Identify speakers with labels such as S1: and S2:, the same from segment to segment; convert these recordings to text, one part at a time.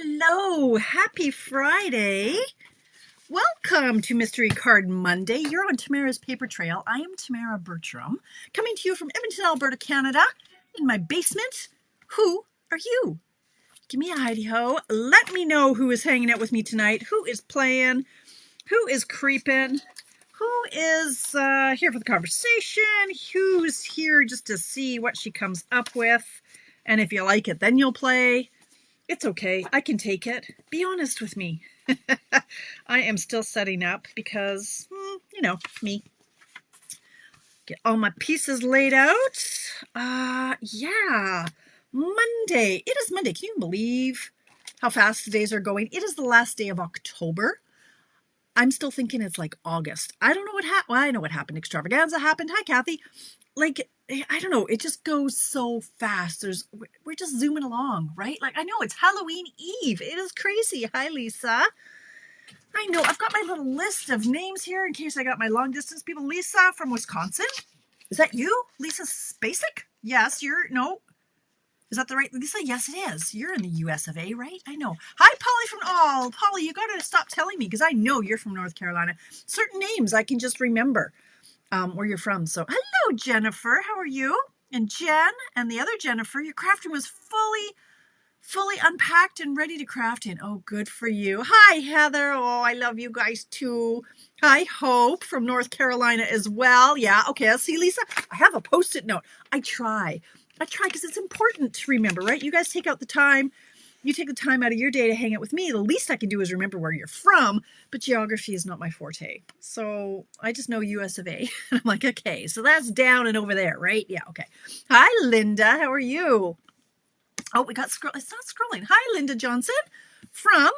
S1: Hello, happy Friday. Welcome to Mystery Card Monday. You're on Tamara's Paper Trail. I am Tamara Bertram, coming to you from Edmonton, Alberta, Canada, in my basement. Who are you? Give me a hidey-ho. Let me know who is hanging out with me tonight, who is playing, who is creeping, who is here for the conversation, who's here just to see what she comes up with, and if you like it, then you'll play. It's okay. I can take it. Be honest with me. I am still setting up because, me. Get all my pieces laid out. Yeah. Monday. It is Monday. Can you believe how fast the days are going? It is the last day of October. I'm still thinking it's like August. I don't know what happened. Well, I know what happened. Extravaganza happened. Hi, Kathy. I don't know. It just goes so fast. We're just zooming along, right? Like, I know it's Halloween Eve. It is crazy. Hi, Lisa. I know. I've got my little list of names here in case I got my long distance people. Lisa from Wisconsin. Is that you? Lisa Spacek? Yes, no. Is that the right Lisa? Yes, it is. You're in the US of A, right? I know. Hi, Polly Polly, you got to stop telling me because I know you're from North Carolina. Certain names I can just remember. Where you're from. So hello, Jennifer. How are you? And Jen and the other Jennifer, your craft room is fully unpacked and ready to craft in. Oh, good for you. Hi, Heather. Oh, I love you guys too. Hi, Hope from North Carolina as well. Yeah, okay. I'll see, Lisa. I have a Post-it note. I try because it's important to remember, right? You guys take out the time. You take the time out of your day to hang out with me. The least I can do is remember where you're from, but geography is not my forte. So I just know US of A. I'm like, okay, so that's down and over there, right? Yeah, okay. Hi, Linda. How are you? Oh, we got scroll. It's not scrolling. Hi, Linda Johnson from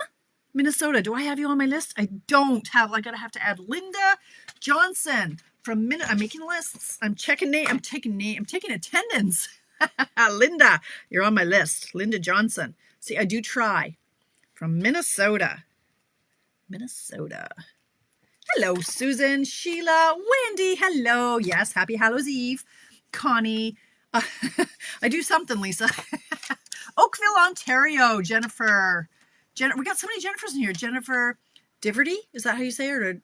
S1: Minnesota. Do I have you on my list? I don't have. I gotta have to add Linda Johnson from Minnesota. I'm making lists. I'm checking name. I'm taking attendance. Linda, you're on my list. Linda Johnson. See, I do try. From Minnesota. Hello, Susan, Sheila, Wendy. Hello. Yes, happy Hallows Eve. Connie. I do something, Lisa. Oakville, Ontario. Jennifer. We got so many Jennifers in here. Jennifer Diverty. Is that how you say it? Or,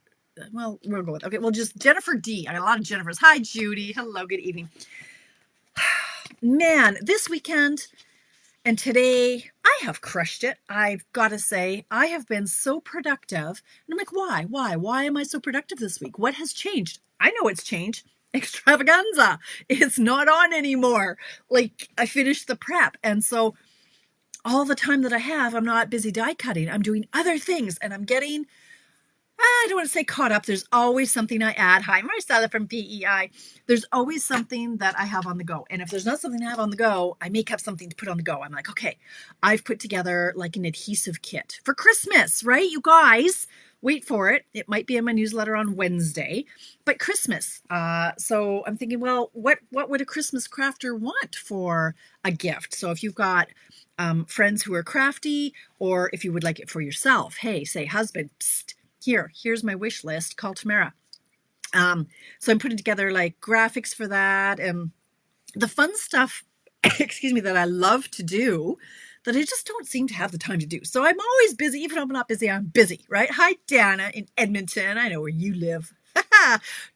S1: well, we'll go with. Okay, well, just Jennifer D. I got a lot of Jennifers. Hi, Judy. Hello, good evening. Man, this weekend and today, I have crushed it. I've got to say, I have been so productive. And I'm like, why? Why am I so productive this week? What has changed? I know it's changed. Extravaganza. It's not on anymore. Like, I finished the prep. And so all the time that I have, I'm not busy die cutting. I'm doing other things. And I'm getting, I don't want to say caught up. There's always something I add. Hi, Marcella from PEI. There's always something that I have on the go. And if there's not something I have on the go, I make up something to put on the go. I'm like, okay, I've put together like an adhesive kit for Christmas, right? You guys, wait for it. It might be in my newsletter on Wednesday, but Christmas. So I'm thinking, well, what would a Christmas crafter want for a gift? So if you've got friends who are crafty, or if you would like it for yourself, hey, say husband, psst, here's my wish list, call Tamara. So I'm putting together like graphics for that and the fun stuff, excuse me, that I love to do that I just don't seem to have the time to do. So I'm always busy. Even if I'm not busy, I'm busy, right? Hi, Dana in Edmonton. I know where you live.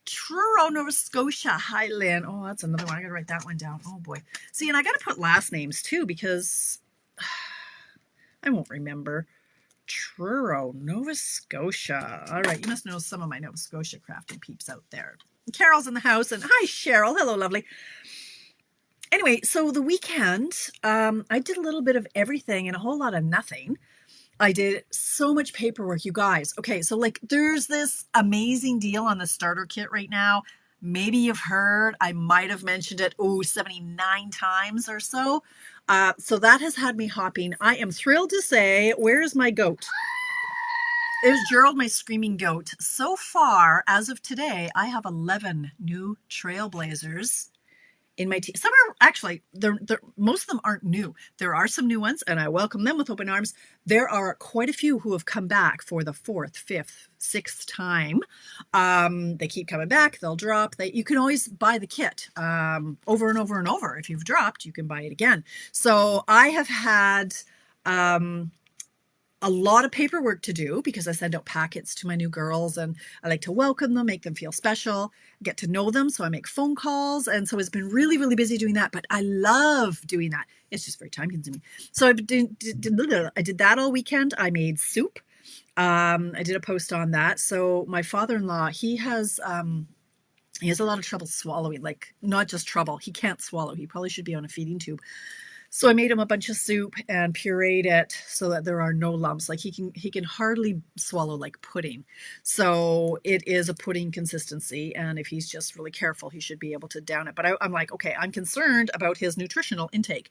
S1: Truro, Nova Scotia. Hi, Lynn. Oh, that's another one. I got to write that one down. Oh, boy. See, and I got to put last names too because I won't remember. Truro, Nova Scotia. All right, you must know some of my Nova Scotia crafting peeps out there. Carol's in the house, and hi, Cheryl. Hello, lovely. Anyway, so the weekend, I did a little bit of everything and a whole lot of nothing. I did so much paperwork, you guys. Okay, so like there's this amazing deal on the starter kit right now. Maybe you've heard, I might have mentioned it, 79 times or so. So that has had me hopping. I am thrilled to say, where's my goat? There's Gerald, my screaming goat. So far, as of today, I have 11 new trailblazers in my team. Some are actually, most of them aren't new. There are some new ones, and I welcome them with open arms. There are quite a few who have come back for the 4th, 5th, 6th time. They keep coming back. They'll drop. You can always buy the kit over and over and over. If you've dropped, you can buy it again. So I have had a lot of paperwork to do because I send out packets to my new girls and I like to welcome them, make them feel special, get to know them. So I make phone calls. And so it's been really, really busy doing that. But I love doing that. It's just very time consuming. So I did that all weekend. I made soup. I did a post on that. So my father-in-law, he has a lot of trouble swallowing, like not just trouble. He can't swallow. He probably should be on a feeding tube. So I made him a bunch of soup and pureed it so that there are no lumps. Like he can hardly swallow like pudding. So it is a pudding consistency. And if he's just really careful, he should be able to down it. But I'm like, okay, I'm concerned about his nutritional intake.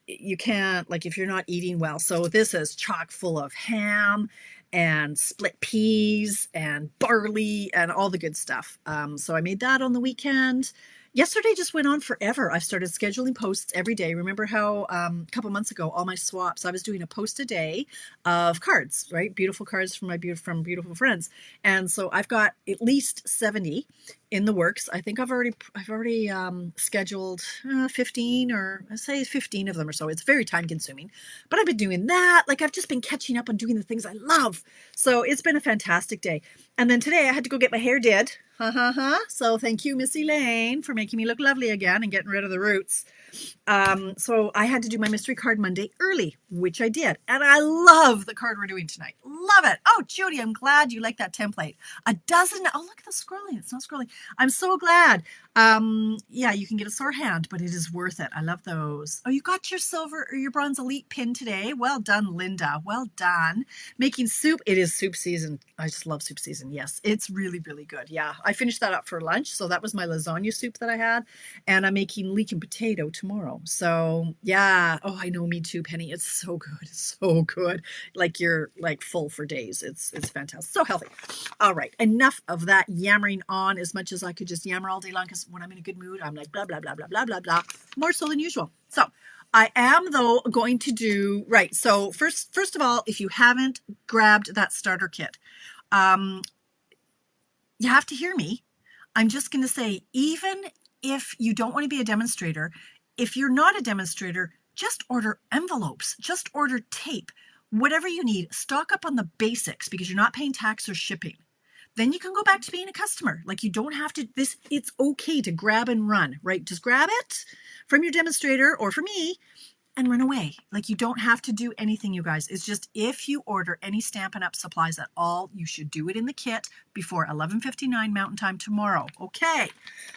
S1: You can't, like if you're not eating well. So this is chock full of ham and split peas and barley and all the good stuff. So I made that on the weekend. Yesterday just went on forever. I started scheduling posts every day. Remember how a couple months ago, all my swaps, I was doing a post a day of cards, right? Beautiful cards from from beautiful friends. And so I've got at least 70 in the works. I think I've already scheduled 15, or I say 15 of them or so. It's very time consuming, but I've been doing that. Like I've just been catching up on doing the things I love. So it's been a fantastic day. And then today I had to go get my hair did. So thank you, Miss Elaine, for making me look lovely again and getting rid of the roots. So I had to do my mystery card Monday early, which I did. And I love the card we're doing tonight. Love it. Oh, Jody, I'm glad you like that template. A dozen. Oh, look at the scrolling. It's not scrolling. I'm so glad. Yeah, you can get a sore hand, but it is worth it. I love those. Oh, you got your silver or your bronze elite pin today. Well done, Linda. Well done. Making soup. It is soup season. I just love soup season. Yes, it's really, really good. Yeah, I finished that up for lunch. So that was my lasagna soup that I had. And I'm making leek and potato tomorrow. So yeah. Oh, I know, me too, Penny. It's so good. It's so good. Like you're like full for days. It's fantastic. So healthy. All right. Enough of that yammering on, as much as I could just yammer all day long, because when I'm in a good mood, I'm like blah, blah, blah, blah, blah, blah, blah, more so than usual. So I am, though, going to do, right. So first of all, if you haven't grabbed that starter kit, you have to hear me. I'm just going to say, even if you don't want to be a demonstrator, if you're not a demonstrator, just order envelopes, just order tape, whatever you need. Stock up on the basics because you're not paying tax or shipping. Then you can go back to being a customer. Like you don't have to, it's okay to grab and run, right? Just grab it from your demonstrator or from me and run away. Like you don't have to do anything, you guys. It's just if you order any Stampin' Up! Supplies at all, you should do it in the kit before 11:59 Mountain Time tomorrow. Okay,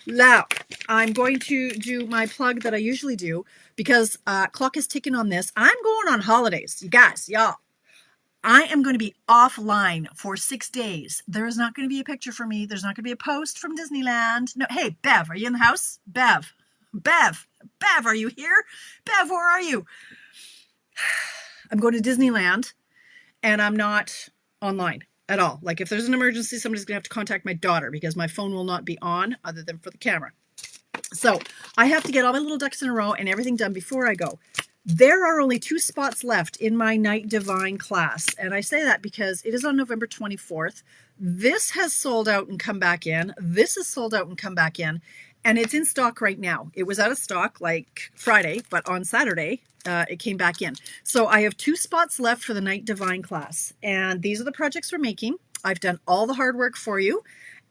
S1: now I'm going to do my plug that I usually do because clock is ticking on this. I'm going on holidays, you guys, y'all. I am going to be offline for 6 days. There is not going to be a picture for me. There's not going to be a post from Disneyland. No, hey, Bev, are you in the house? Bev, are you here? Bev, where are you? I'm going to Disneyland and I'm not online at all. Like if there's an emergency, somebody's going to have to contact my daughter because my phone will not be on other than for the camera. So I have to get all my little ducks in a row and everything done before I go. There are only 2 spots left in my Night Divine class. And I say that because it is on November 24th. This has sold out and come back in. This is sold out and come back in. And it's in stock right now. It was out of stock like Friday, but on Saturday, it came back in. So I have 2 spots left for the Night Divine class. And these are the projects we're making. I've done all the hard work for you.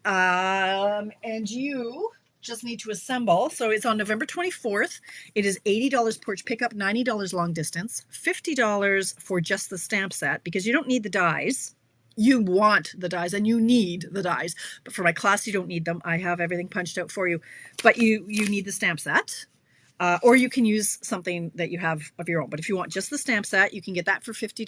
S1: And you just need to assemble. So it's on November 24th. It is $80 porch pickup, $90 long distance, $50 for just the stamp set because you don't need the dies. You want the dies and you need the dies. But for my class, you don't need them. I have everything punched out for you. But you need the stamp set. Or you can use something that you have of your own. But if you want just the stamp set, you can get that for $50,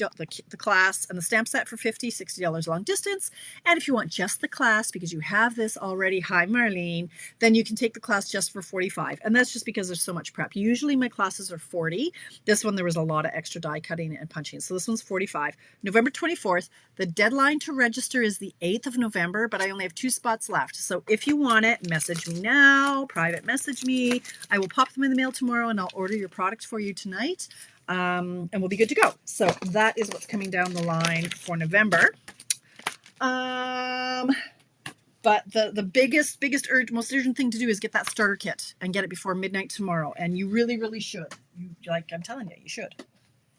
S1: the class, and the stamp set for $50, $60 long distance. And if you want just the class, because you have this already, hi Marlene, then you can take the class just for $45. And that's just because there's so much prep. Usually my classes are $40. This one, there was a lot of extra die cutting and punching. So this one's $45. November 24th. The deadline to register is the 8th of November, but I only have 2 spots left. So if you want it, message me now, private message me. I will pop them in the mail tomorrow and I'll order your product for you tonight. And we'll be good to go. So that is what's coming down the line for November. But the biggest most urgent thing to do is get that starter kit and get it before midnight tomorrow. And you really, really should. I'm telling you, you should.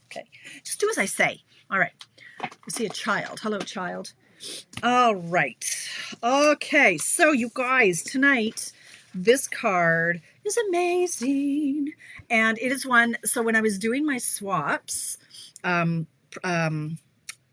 S1: Okay, just do as I say. All right. I see a child. Hello, child. All right. Okay, so you guys, tonight, this card is amazing. And it is one, so when I was doing my swaps,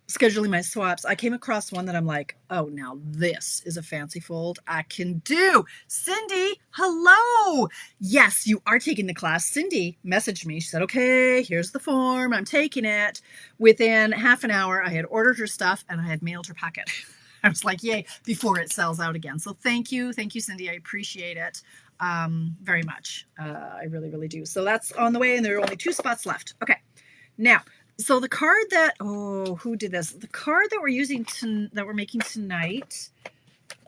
S1: scheduling my swaps, I came across one that I'm like, oh, now this is a fancy fold I can do. Cindy, hello. Yes, you are taking the class. Cindy messaged me. She said, okay, here's the form. I'm taking it. Within half an hour, I had ordered her stuff and I had mailed her packet. I was like, yay, before it sells out again. So thank you, Cindy. I appreciate it very much. I really, really do. So that's on the way, and there are only 2 spots left. Okay, now, so the card that, oh, who did this? The card that we're using, that we're making tonight,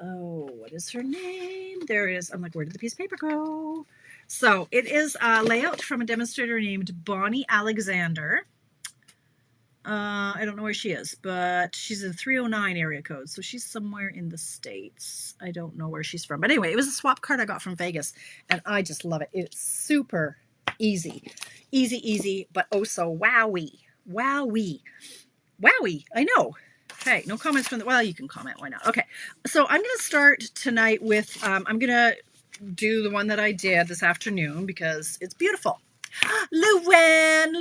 S1: oh, what is her name? There it is. I'm like, where did the piece of paper go? So it is a layout from a demonstrator named Bonnie Alexander. I don't know where she is, but she's in 309 area code, so she's somewhere in the States. I don't know where she's from. But anyway, it was a swap card I got from Vegas, and I just love it. It's super easy. Easy, but oh so wowie. Wowie. I know. Okay, no comments from the, well, you can comment, why not? Okay, so I'm going to start tonight with, I'm going to do the one that I did this afternoon because it's beautiful. Luann,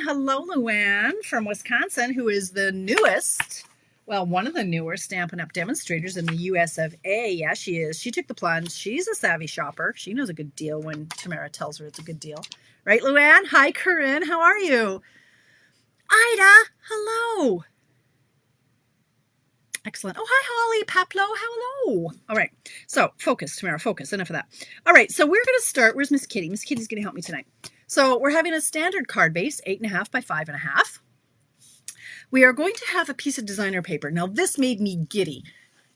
S1: hello Luann from Wisconsin, who is the newest, well, one of the newer Stampin' Up! Demonstrators in the US of A. Yeah, she is. She took the plunge. She's a savvy shopper. She knows a good deal when Tamara tells her it's a good deal. Right, Luann? Hi, Corinne. How are you? Ida, hello. Excellent. Oh, hi, Holly. Paplo, hello. All right. So focus, Tamara, focus. Enough of that. All right. So we're going to start. Where's Miss Kitty? Miss Kitty's going to help me tonight. So we're having a standard card base, 8.5 by 5.5. We are going to have a piece of designer paper. Now, this made me giddy.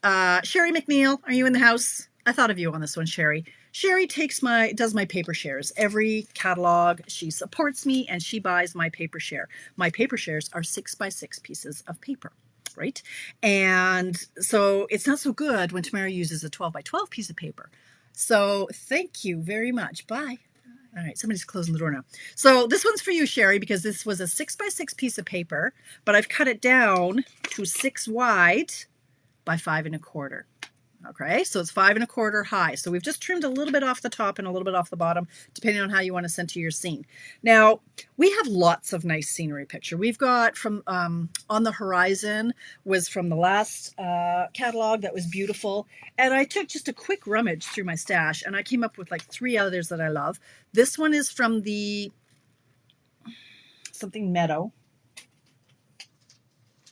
S1: Sherry McNeil, are you in the house? I thought of you on this one, Sherry. Sherry does my paper shares. Every catalog, she supports me and she buys my paper share. My paper shares are 6 by 6 pieces of paper. Right? And so it's not so good when Tamara uses a 12 by 12 piece of paper. So thank you very much. Bye. All right, somebody's closing the door now. So this one's for you, Sherry, because this was a 6 by 6 piece of paper, but I've cut it down to 6 wide by 5 1/4. Okay, so it's 5 1/4 high. So we've just trimmed a little bit off the top and a little bit off the bottom, depending on how you want to center your scene. Now, we have lots of nice scenery picture. We've got from On the Horizon was from the last catalog that was beautiful. And I took just a quick rummage through my stash and I came up with like 3 others that I love. This one is from the something meadow.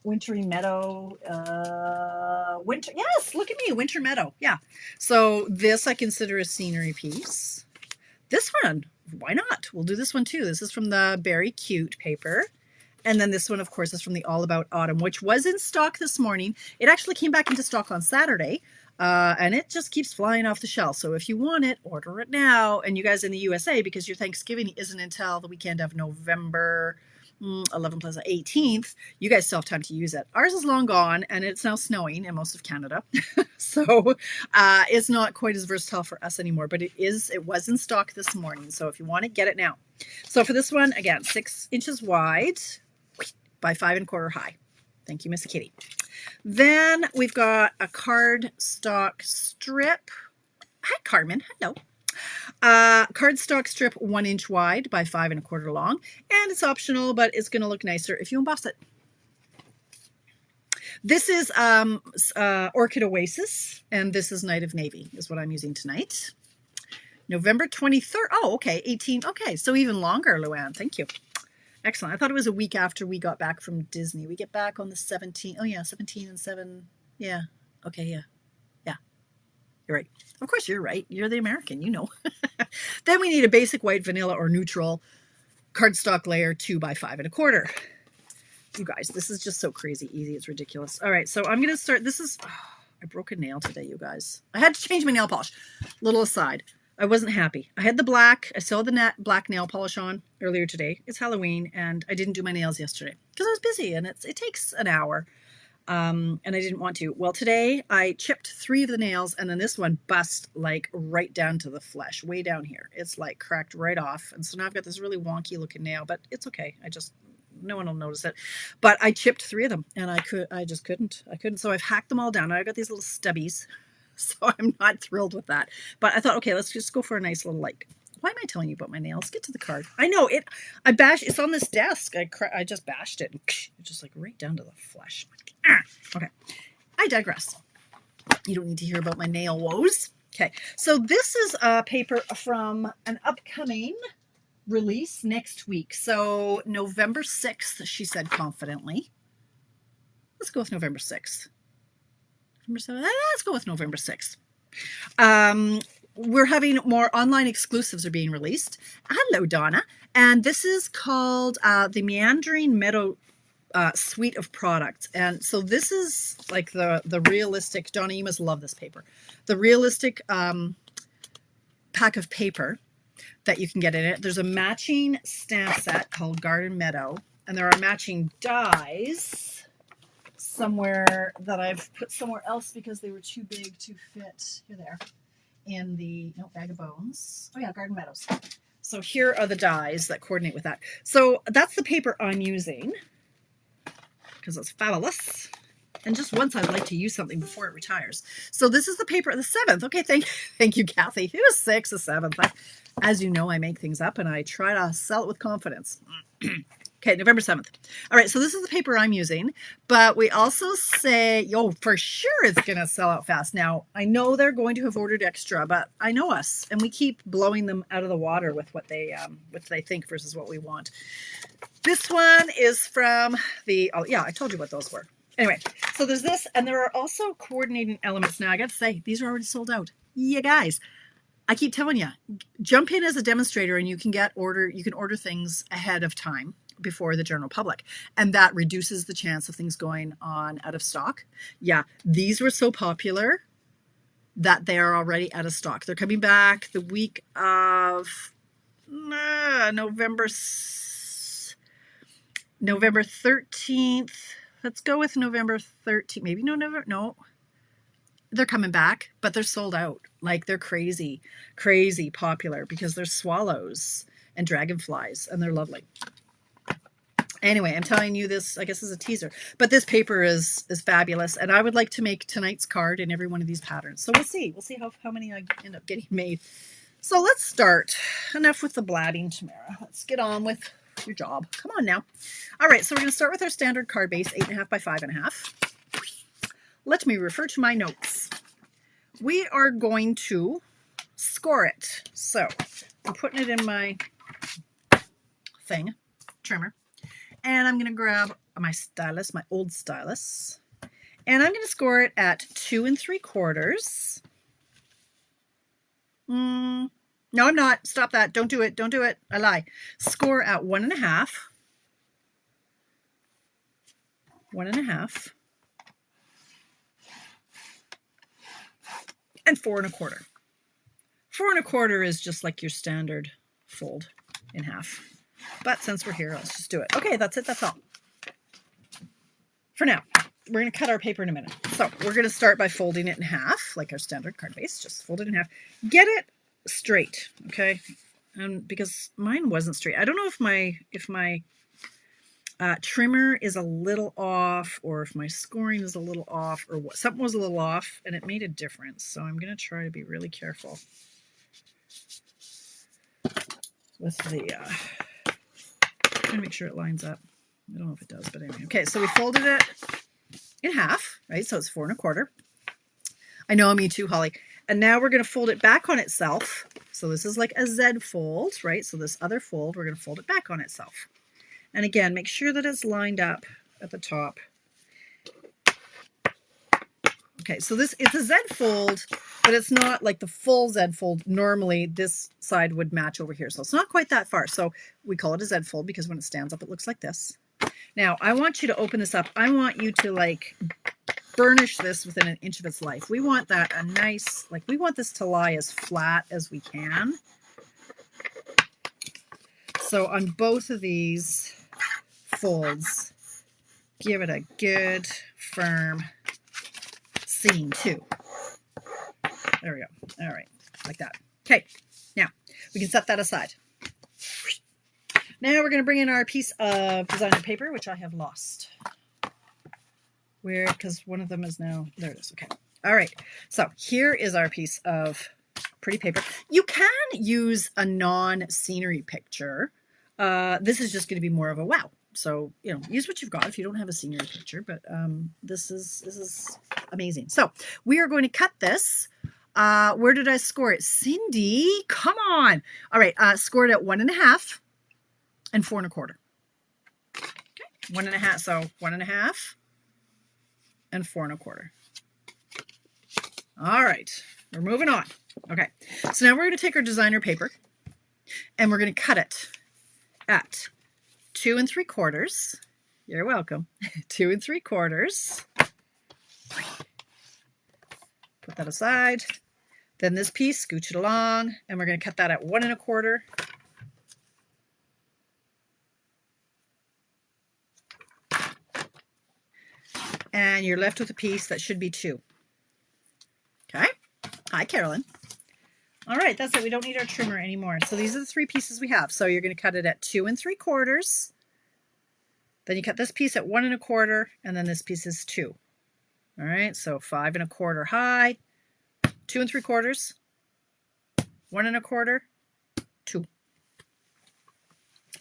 S1: Wintry Meadow, yes, look at me, Winter Meadow, yeah. So this I consider a scenery piece. This one, why not? We'll do this one too. This is from the Berry Cute paper. And then this one, of course, is from the All About Autumn, which was in stock this morning. It actually came back into stock on Saturday, and it just keeps flying off the shelf. So if you want it, order it now. And you guys in the USA, because your Thanksgiving isn't until the weekend of November 11th plus 18th, you guys still have time to use it. Ours is long gone and it's now snowing in most of Canada. So it's not quite as versatile for us anymore, but it was in stock this morning. So if you want it, get it now. So for this one, again, 6 inches wide by 5 1/4 high. Thank you, Miss Kitty. Then we've got a cardstock strip. Hi, Carmen. Hello. Cardstock strip 1 inch wide by 5 1/4 long, and it's optional, but it's going to look nicer if you emboss it. This is Orchid Oasis, and this is Night of Navy is what I'm using tonight. November 23rd. Oh, okay, 18. Okay, so even longer, Luann. Thank you. Excellent. I thought it was a week after we got back from Disney. We get back on the 17th. Oh, yeah, 17 and 7. Yeah. Okay, yeah. You're right. Of course you're right. You're the American, you know. Then we need a basic white, vanilla, or neutral cardstock layer 2 by 5 1/4. You guys, this is just so crazy easy. It's ridiculous. All right, so I'm going to start. This is, I broke a nail today, you guys. I had to change my nail polish. Little aside. I wasn't happy. I had the black. I still had the black nail polish on earlier today. It's Halloween, and I didn't do my nails yesterday because I was busy, and it takes an hour. and I didn't want to. Well, today I chipped 3 of the nails, and then this one bust like right down to the flesh, way down here. It's like cracked right off, and so now I've got this really wonky looking nail, but it's okay. No one will notice it. But I chipped 3 of them, and I just couldn't. So I've hacked them all down. Now I've got these little stubbies, so I'm not thrilled with that. But I thought, okay, let's just go for a nice little like. Why am I telling you about my nails? Get to the card. I know it. It's on this desk. I just bashed it, and just like right down to the flesh. Okay, I digress. You don't need to hear about my nail woes. Okay, so this is a paper from an upcoming release next week. So November 6th, she said confidently. Let's go with November 6th. November 7th. Let's go with November 6th. We're having more online exclusives are being released. Hello, Donna. And this is called the Meandering Meadow suite of products. And so this is like the realistic, Donna, you must love this paper. The realistic pack of paper that you can get in it. There's a matching stamp set called Garden Meadow, and there are matching dies somewhere that I've put somewhere else because they were too big to fit. Here they are. In the bag of bones. Oh yeah, Garden Meadows. So here are the dies that coordinate with that. So that's the paper I'm using because it's fabulous. And just once I'd like to use something before it retires. So this is the paper, the 7th. Okay, thank you, Kathy. It was 6, the 7th. As you know, I make things up and I try to sell it with confidence. Okay, November 7th. All right, so this is the paper I'm using, but we also say, for sure it's going to sell out fast. Now, I know they're going to have ordered extra, but I know us, and we keep blowing them out of the water with what they think versus what we want. This one is from I told you what those were. Anyway, so there's this, and there are also coordinating elements. Now, I got to say, these are already sold out. Yeah, guys. I keep telling you, jump in as a demonstrator, and you can order things ahead of time before the general public, and that reduces the chance of things going on out of stock. Yeah, these were so popular that they are already out of stock. They're coming back the week of November 13th. Let's go with November 13th. Maybe no. They're coming back, but they're sold out. Like they're crazy popular because they're swallows and dragonflies, and they're lovely. Anyway, I'm telling you this, I guess, as a teaser. But this paper is fabulous, and I would like to make tonight's card in every one of these patterns. So we'll see. We'll see how many I end up getting made. So let's start. Enough with the blabbing, Tamara. Let's get on with your job. Come on now. All right, so we're going to start with our standard card base, 8.5 by 5.5. Let me refer to my notes. We are going to score it. So I'm putting it in my trimmer. And I'm going to grab my stylus, my old stylus. And I'm going to score it at 2 3/4. No, I'm not. Stop that. Don't do it. Don't do it. I lie. Score at 1.5. 1.5. And 4 1/4. 4 1/4 is just like your standard fold in half. But since we're here, let's just do it. Okay, that's it. That's all. For now, we're going to cut our paper in a minute. So we're going to start by folding it in half, like our standard card base. Just fold it in half. Get it straight, okay? Because mine wasn't straight. I don't know if my trimmer is a little off, or if my scoring is a little off, or what. Something was a little off, and it made a difference. So I'm going to try to be really careful with the... trying to make sure it lines up. I don't know if it does, but anyway. Okay, so we folded it in half, right? So it's 4 1/4. I know, me too, Holly. And now we're going to fold it back on itself. So this is like a Z fold, right? So this other fold, we're going to fold it back on itself. And again, make sure that it's lined up at the top. Okay, so it's a Z fold, but it's not like the full Z fold. Normally, this side would match over here. So it's not quite that far. So we call it a Z fold because when it stands up, it looks like this. Now, I want you to open this up. I want you to like burnish this within an inch of its life. We want that a nice, like we want this to lie as flat as we can. So on both of these folds, give it a good firm seam too. There we go. All right, like that. Okay, now we can set that aside. Now we're going to bring in our piece of designer paper, which I have lost. Where, because one of them is now, there it is, okay. All right, so here is our piece of pretty paper. You can use a non-scenery picture. This is just going to be more of a wow. So, you know, use what you've got if you don't have a scenery picture, but this is amazing. So we are going to cut this. Where did I score it? Cindy, come on. All right, scored at 1.5 and 4 1/4. Okay, 1.5, so 1.5 and 4 1/4. All right, we're moving on. Okay, so now we're going to take our designer paper and we're going to cut it at 2 3/4. You're welcome. 2 3/4. Put that aside. Then this piece, scooch it along, and we're going to cut that at 1 1/4. And you're left with a piece that should be 2. Okay. Hi, Carolyn. All right, that's it. We don't need our trimmer anymore. So these are the 3 pieces we have. So you're going to cut it at 2 3/4. Then you cut this piece at 1 1/4, and then this piece is 2. All right, so 5 1/4 high, 2 3/4, 1 1/4, 2.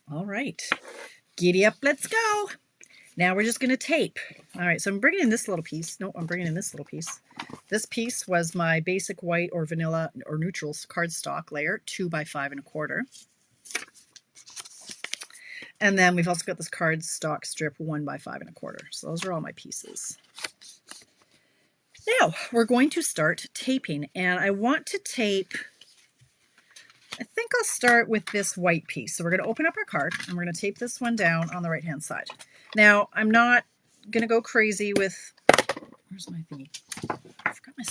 S1: All right, giddy up, let's go. Now we're just going to tape. All right, so I'm bringing in this little piece. No, I'm bringing in this little piece. This piece was my basic white or vanilla or neutral cardstock layer, 2 by 5 1/4. And then we've also got this cardstock strip, 1 by 5 1/4. So those are all my pieces. Now we're going to start taping, and I want to tape, I think I'll start with this white piece. So we're going to open up our card and we're going to tape this one down on the right hand side. Now I'm not going to go crazy with, where's my thingy?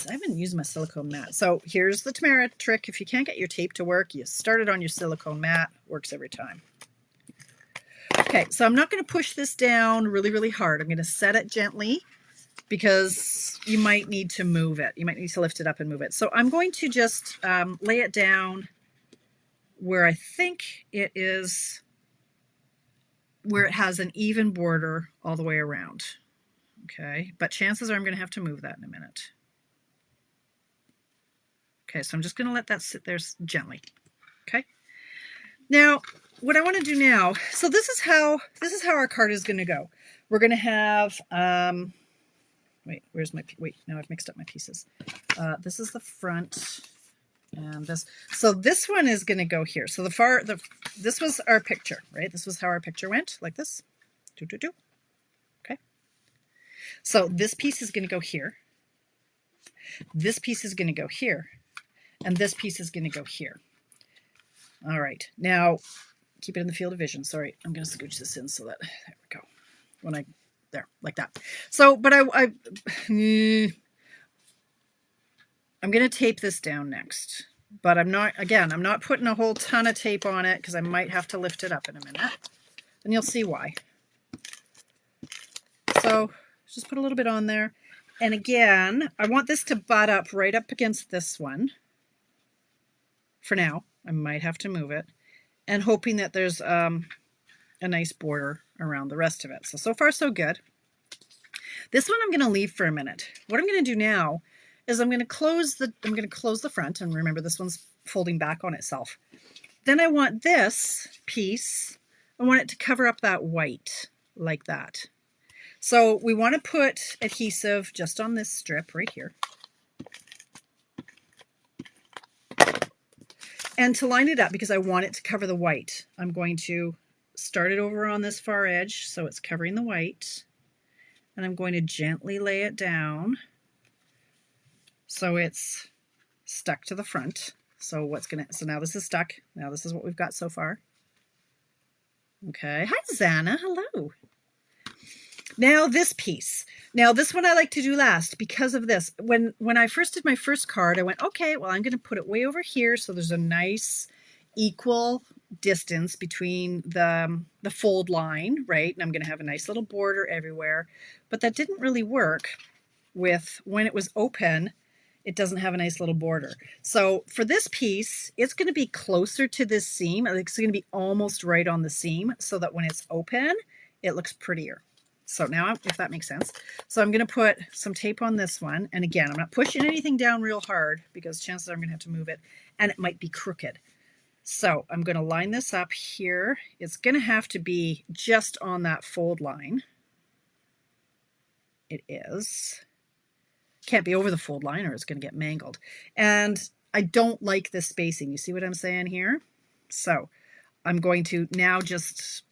S1: I haven't used my silicone mat. So here's the Tamara trick. If you can't get your tape to work, you start it on your silicone mat. Works every time. Okay, so I'm not going to push this down really, really hard. I'm going to set it gently because you might need to move it. You might need to lift it up and move it. So I'm going to just lay it down where I think it is, where it has an even border all the way around. Okay, but chances are I'm going to have to move that in a minute. Okay, so I'm just going to let that sit there gently. Okay. Now, what I want to do now, so this is how our card is going to go. We're going to have, wait, now I've mixed up my pieces. This is the front, and this. So this one is going to go here. So this was our picture, right? This was how our picture went, like this. Okay. So this piece is going to go here. This piece is going to go here. And this piece is going to go here. All right. Now, keep it in the field of vision. Sorry, I'm going to scooch this in so that, there we go. There, like that. So, but I'm going to tape this down next. But I'm not putting a whole ton of tape on it because I might have to lift it up in a minute. And you'll see why. So, just put a little bit on there. And again, I want this to butt up right up against this one. For now, I might have to move it, and hoping that there's a nice border around the rest of it. So far so good. This one I'm going to leave for a minute. What I'm going to do now is I'm going to close the front, and remember this one's folding back on itself. Then I want this piece, I want it to cover up that white like that. So we want to put adhesive just on this strip right here. And to line it up, because I want it to cover the white, I'm going to start it over on this far edge so it's covering the white. And I'm going to gently lay it down so it's stuck to the front. So now this is stuck. Now this is what we've got so far. Okay. Hi, Zana. Hello. Now this piece. Now this one I like to do last because of this. When I first did my first card, I went, okay, well, I'm going to put it way over here so there's a nice equal distance between the fold line, right? And I'm going to have a nice little border everywhere. But that didn't really work with when it was open. It doesn't have a nice little border. So for this piece, it's going to be closer to this seam. It's going to be almost right on the seam so that when it's open, it looks prettier. So now, if that makes sense. So I'm going to put some tape on this one. And again, I'm not pushing anything down real hard because chances are I'm going to have to move it and it might be crooked. So I'm going to line this up here. It's going to have to be just on that fold line. It is. Can't be over the fold line or it's going to get mangled. And I don't like this spacing. You see what I'm saying here? So I'm going to now just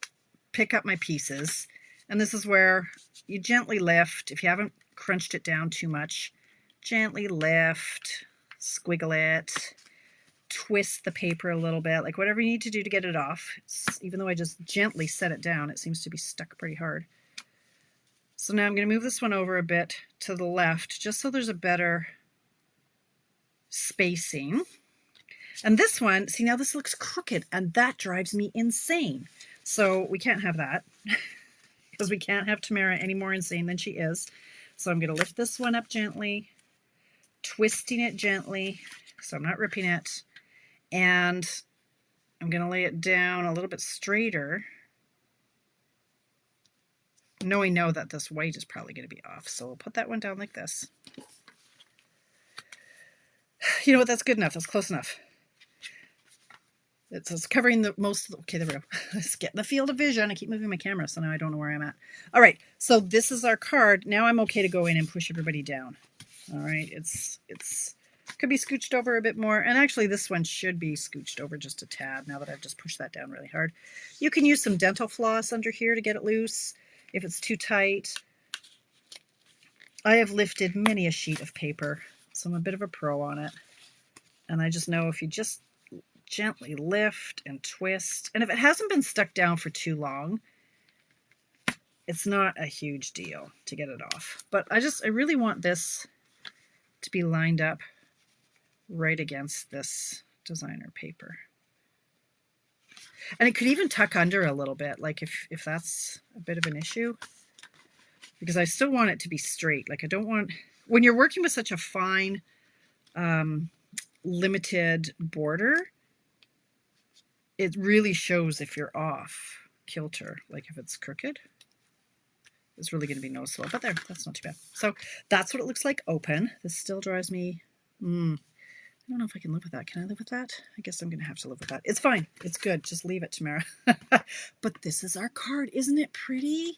S1: pick up my pieces. And this is where you gently lift. If you haven't crunched it down too much, gently lift, squiggle it, twist the paper a little bit, like whatever you need to do to get it off. Even though I just gently set it down, it seems to be stuck pretty hard. So now I'm going to move this one over a bit to the left, just so there's a better spacing. And this one, see, now this looks crooked, and that drives me insane. So we can't have that, because we can't have Tamara any more insane than she is. So I'm going to lift this one up gently, twisting it gently, so I'm not ripping it. And I'm going to lay it down a little bit straighter, knowing now that this white is probably going to be off. So we'll put that one down like this. You know what? That's good enough. That's close enough. It's covering the most. Okay, there we go. Let's get in the field of vision. I keep moving my camera, so now I don't know where I'm at. All right, so this is our card. Now I'm okay to go in and push everybody down. All right, it's could be scooched over a bit more. And actually, this one should be scooched over just a tad now that I've just pushed that down really hard. You can use some dental floss under here to get it loose if it's too tight. I have lifted many a sheet of paper, so I'm a bit of a pro on it. And I just know if you just gently lift and twist, and if it hasn't been stuck down for too long, it's not a huge deal to get it off. But I really want this to be lined up right against this designer paper. And it could even tuck under a little bit, like if that's a bit of an issue, because I still want it to be straight. Like I don't want, when you're working with such a fine, limited border, it really shows if you're off kilter. Like if it's crooked, it's really going to be noticeable. But there, that's not too bad. So that's what it looks like open. This still drives me, I don't know if I can live with that. Can I live with that? I guess I'm going to have to live with that. It's fine. It's good. Just leave it, Tamara. But this is our card. Isn't it pretty?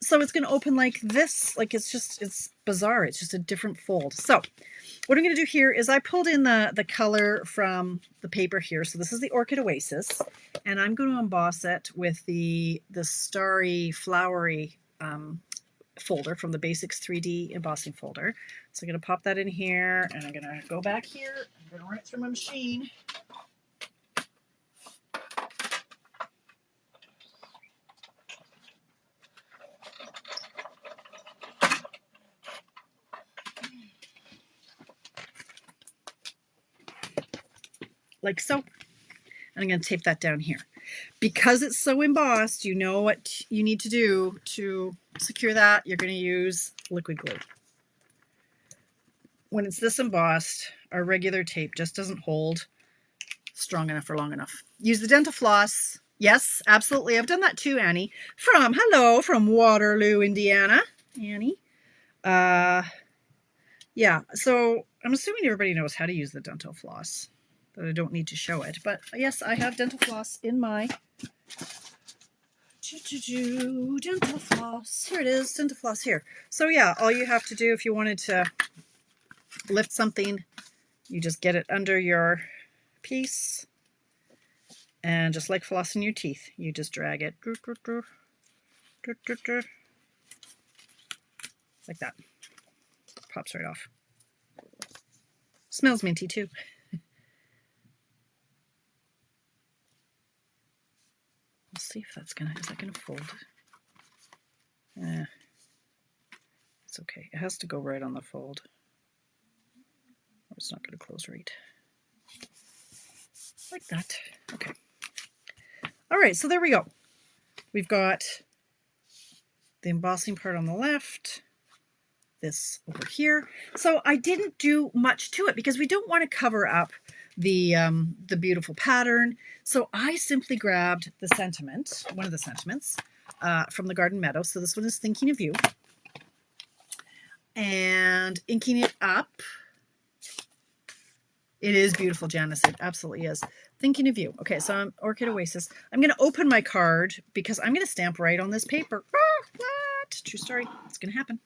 S1: So it's going to open like this. Like it's bizarre. It's just a different fold. So what I'm going to do here is I pulled in the color from the paper here. So this is the Orchid Oasis. And I'm going to emboss it with the starry, flowery folder from the Basics 3D embossing folder. So I'm going to pop that in here, and I'm going to go back here. I'm going to run it through my machine. Like so. And I'm going to tape that down here. Because it's so embossed, you know what you need to do to secure that. You're going to use liquid glue. When it's this embossed, our regular tape just doesn't hold strong enough or long enough. Use the dental floss. Yes, absolutely. I've done that too, Annie. Hello, from Waterloo, Indiana. Annie. Yeah, so I'm assuming everybody knows how to use the dental floss, that I don't need to show it. But yes, I have dental floss in my dental floss. Here it is, dental floss here. So yeah, all you have to do if you wanted to lift something, you just get it under your piece, and just like flossing your teeth, you just drag it like that. Pops right off. Smells minty too. Let's see if that's gonna, is that gonna fold? It's okay. It has to go right on the fold, or it's not gonna close right. like that. Okay. All right, so there we go. We've got the embossing part on the left, this over here. So I didn't do much to it because we don't want to cover up the beautiful pattern. So I simply grabbed the sentiment, one of the sentiments from the Garden Meadow. So this one is Thinking of You. And inking it up. It is beautiful, Janice. It absolutely is. Thinking of You. Okay, so I'm Orchid Oasis. I'm going to open my card because I'm going to stamp right on this paper. What? True story. It's going to happen.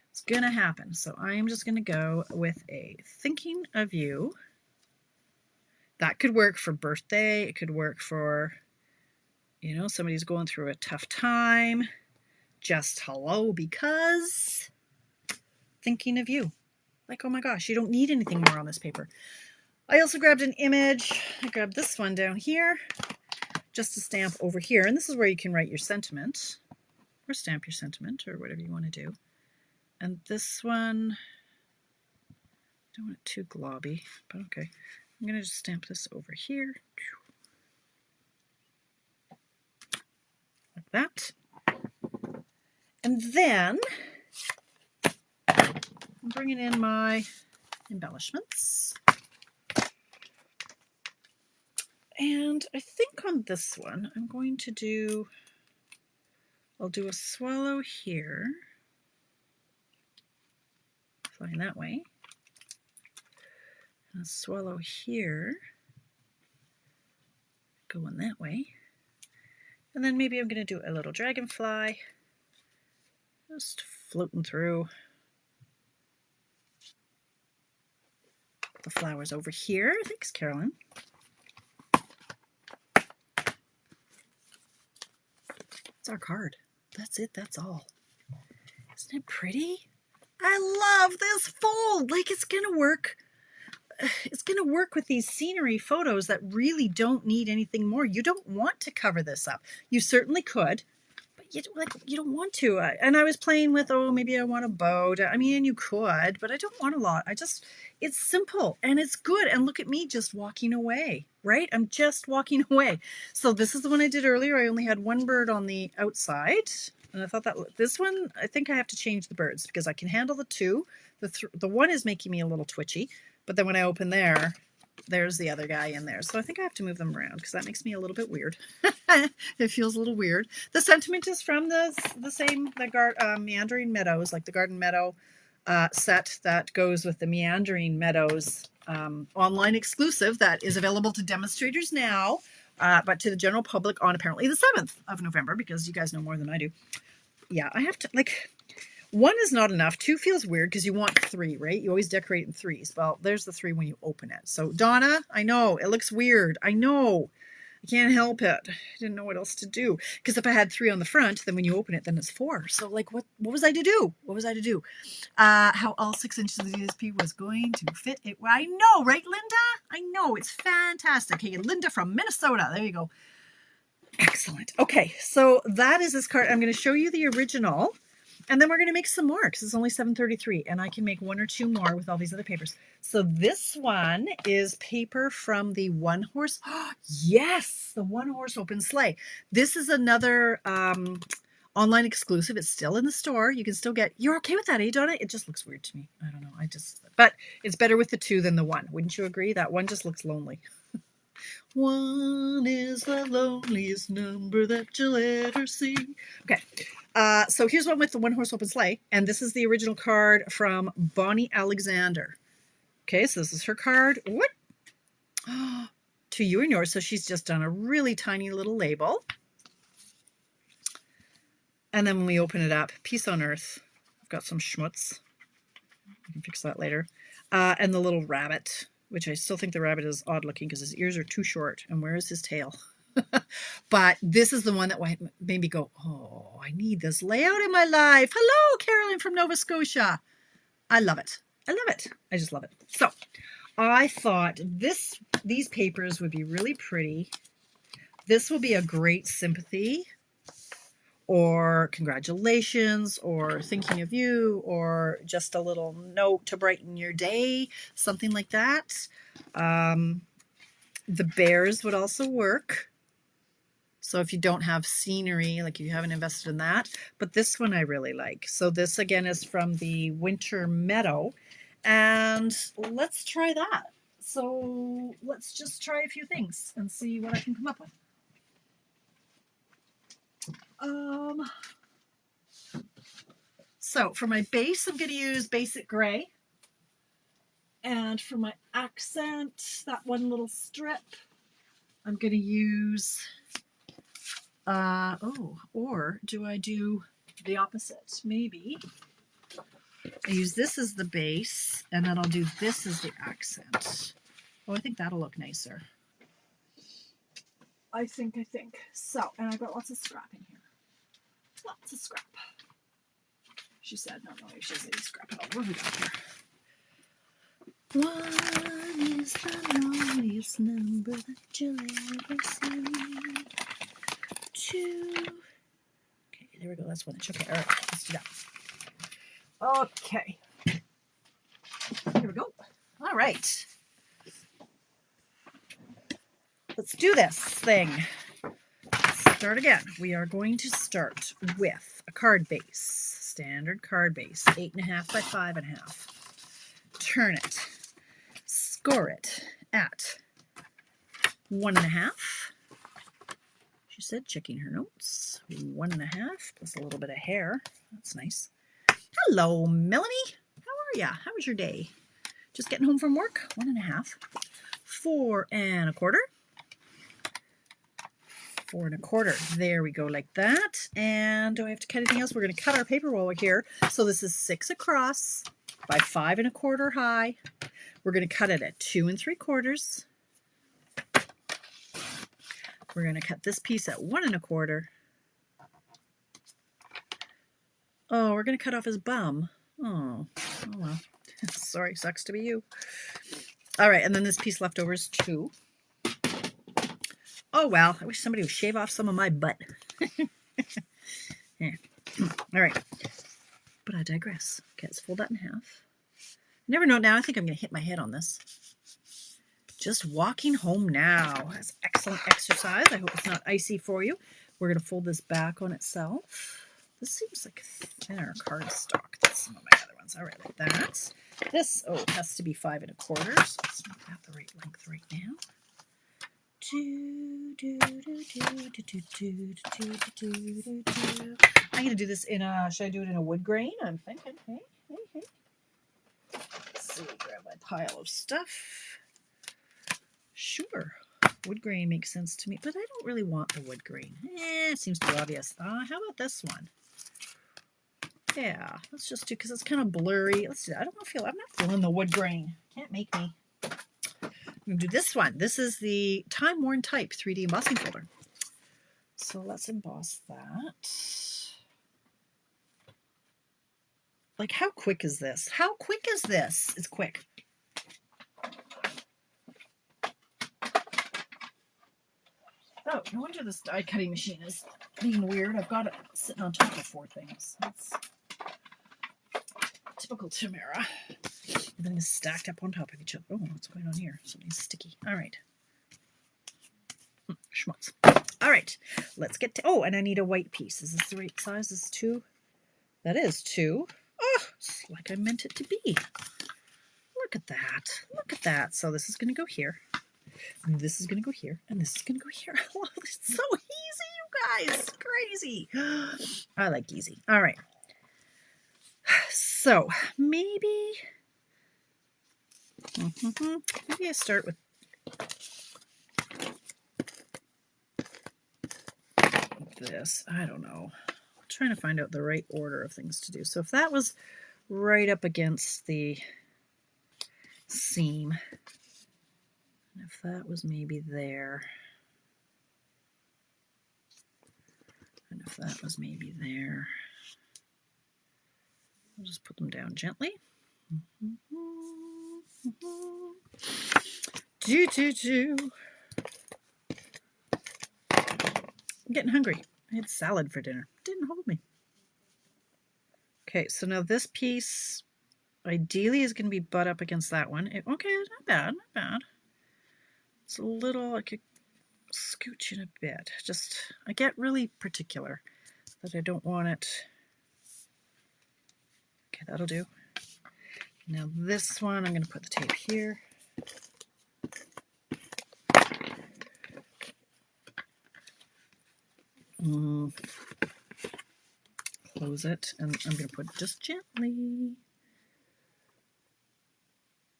S1: It's going to happen. So I'm just going to go with a Thinking of You. That could work for birthday. It could work for, you know, somebody's going through a tough time. Just hello, because Thinking of You. Like, oh my gosh, you don't need anything more on this paper. I also grabbed an image. I grabbed this one down here just to stamp over here. And this is where you can write your sentiment or stamp your sentiment or whatever you want to do. And this one, I don't want it too globby, but okay. I'm going to just stamp this over here. Like that. And then I'm bringing in my embellishments. And I think on this one, I'm going to do, I'll do a swallow here, flying that way, and a swallow here, going that way, and then maybe I'm going to do a little dragonfly, just floating through the flowers over here. Thanks, Carolyn. That's our card. That's it. That's all. Isn't it pretty? I love this fold. Like, it's going to work. It's going to work with these scenery photos that really don't need anything more. You don't want to cover this up. You certainly could, but you don't want to. And I was playing with, oh, maybe I want a bow. I mean, you could, but I don't want a lot. It's simple and it's good. And look at me just walking away, right? I'm just walking away. So this is the one I did earlier. I only had one bird on the outside. And I thought that this one, I think I have to change the birds because I can handle the two. The one is making me a little twitchy, but then when I open there's the other guy in there. So I think I have to move them around because that makes me a little bit weird. It feels a little weird. The sentiment is from the Meandering Meadows, like the Garden Meadow set that goes with the Meandering Meadows online exclusive that is available to demonstrators now, but to the general public on apparently the 7th of November, because you guys know more than I do. Yeah, I have to, like, one is not enough. Two feels weird because you want three, right? You always decorate in threes. Well, there's the three when you open it. So Donna, I know it looks weird. I know. I can't help it. I didn't know what else to do. Because if I had three on the front, then when you open it, then it's four. So like, what was I to do? What was I to do? How all 6 inches of the DSP was going to fit it. Well, I know, right, Linda? I know. It's fantastic. Hey, Linda from Minnesota. There you go. Excellent. Okay, so that is this card. I'm going to show you the original. And then we're going to make some more because it's only 7:33 and I can make one or two more with all these other papers. So this one is paper from the One Horse. Yes, the One Horse Open Sleigh. This is another online exclusive. It's still in the store. You can still get, you're okay with that, eh, Donna? It just looks weird to me. I don't know. But it's better with the two than the one. Wouldn't you agree? That one just looks lonely. One is the loneliest number that you'll ever see. Okay. So here's one with the One Horse Open Sleigh, and this is the original card from Bonnie Alexander. Okay, so this is her card. What? To you and yours. So she's just done a really tiny little label. And then when we open it up, Peace on Earth. I've got some schmutz. I can fix that later. And the little rabbit, which I still think the rabbit is odd looking because his ears are too short. And where is his tail? But this is the one that made me go, oh, I need this layout in my life. Hello, Carolyn from Nova Scotia. I love it. I love it. I just love it. So I thought these papers would be really pretty. This will be a great sympathy or congratulations or thinking of you or just a little note to brighten your day, something like that. The bears would also work. So if you don't have scenery, like you haven't invested in that, but this one I really like. So this again is from the Winter Meadow, and let's try that. So let's just try a few things and see what I can come up with. So for my base, I'm going to use Basic Gray. And for my accent, that one little strip, I'm going to use, or do I do the opposite? Maybe I use this as the base, and then I'll do this as the accent. Oh, I think that'll look nicer. I think. So, and I've got lots of scrap in here. Lots of scrap. She said, no, she doesn't need scrap at all. What have we got here? 1 is the loneliest number that you'll ever see. 2. Okay, there we go. That's 1 inch. Okay, all right, let's do that. Okay. Here we go. All right. Let's do this thing. Start again. We are going to start with a card base, standard card base, 8.5 by 5.5. Turn it, score it at 1.5. She said, checking her notes, 1.5 plus a little bit of hair. That's nice. Hello, Melanie. How are ya? How was your day? Just getting home from work. 1.5. 4.25. 4.25. There we go, like that. And do I have to cut anything else? We're going to cut our paper roller here. So this is 6 across by 5.25 high. We're going to cut it at 2 3/4. We're going to cut this piece at 1.25. Oh, we're going to cut off his bum. Oh well. Sorry, sucks to be you. All right, and then this piece left over is 2. Oh well, I wish somebody would shave off some of my butt. Yeah. All right, but I digress. Okay, let's fold that in half. Never know now. I think I'm going to hit my head on this. Just walking home now. That's excellent exercise. I hope it's not icy for you. We're going to fold this back on itself. This seems like thinner cardstock than some of my other ones. All right, like that. This, has to be 5.25. So let's make that the right length right now. I'm going to do this in a, should I do it in a wood grain? I'm thinking, hey. Let's see, grab my pile of stuff. Sure, wood grain makes sense to me, but I don't really want the wood grain. It seems too obvious. How about this one? Yeah, let's just do, because it's kind of blurry. Let's do that. I'm not feeling the wood grain. Can't make me. I'm going to do this one. This is the Time Worn Type 3D embossing folder. So let's emboss that. Like, how quick is this? How quick is this? It's quick. Oh, no wonder this die cutting machine is being weird. I've got it sitting on top of 4 things. That's typical Tamara. Everything is stacked up on top of each other. Oh, what's going on here? Something's sticky. All right. Schmutz. All right. Let's get to... Oh, and I need a white piece. Is this the right size? Is 2? That is 2. Oh, it's like I meant it to be. Look at that. Look at that. So this is going to go here. And this is going to go here. And this is going to go here. Oh, it's so easy, you guys. Crazy. I like easy. All right. So maybe I start with this. I don't know. I'm trying to find out the right order of things to do. So if that was right up against the seam, and if that was maybe there, and if that was maybe there, I'll just put them down gently. I'm getting hungry. I had salad for dinner. Didn't hold me. Okay, so now this piece ideally is going to be butt up against that one. Okay, not bad, not bad. It's a little, I could scooch in a bit. Just, I get really particular that I don't want it. Okay, that'll do. Now this one, I'm going to put the tape here. Close it, and I'm going to put it just gently.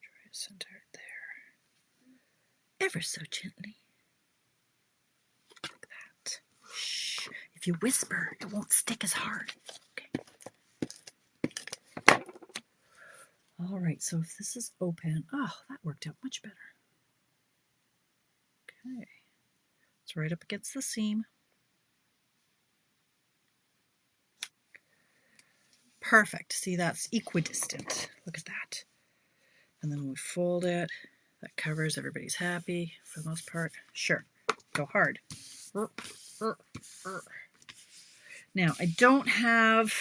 S1: Try to center it there. Ever so gently. Like that. Shh. If you whisper, it won't stick as hard. Okay. All right, so if this is open, oh, that worked out much better. Okay. It's right up against the seam. Perfect. See, that's equidistant. Look at that. And then we fold it. That covers, everybody's happy for the most part. Sure, go hard. Now, I don't have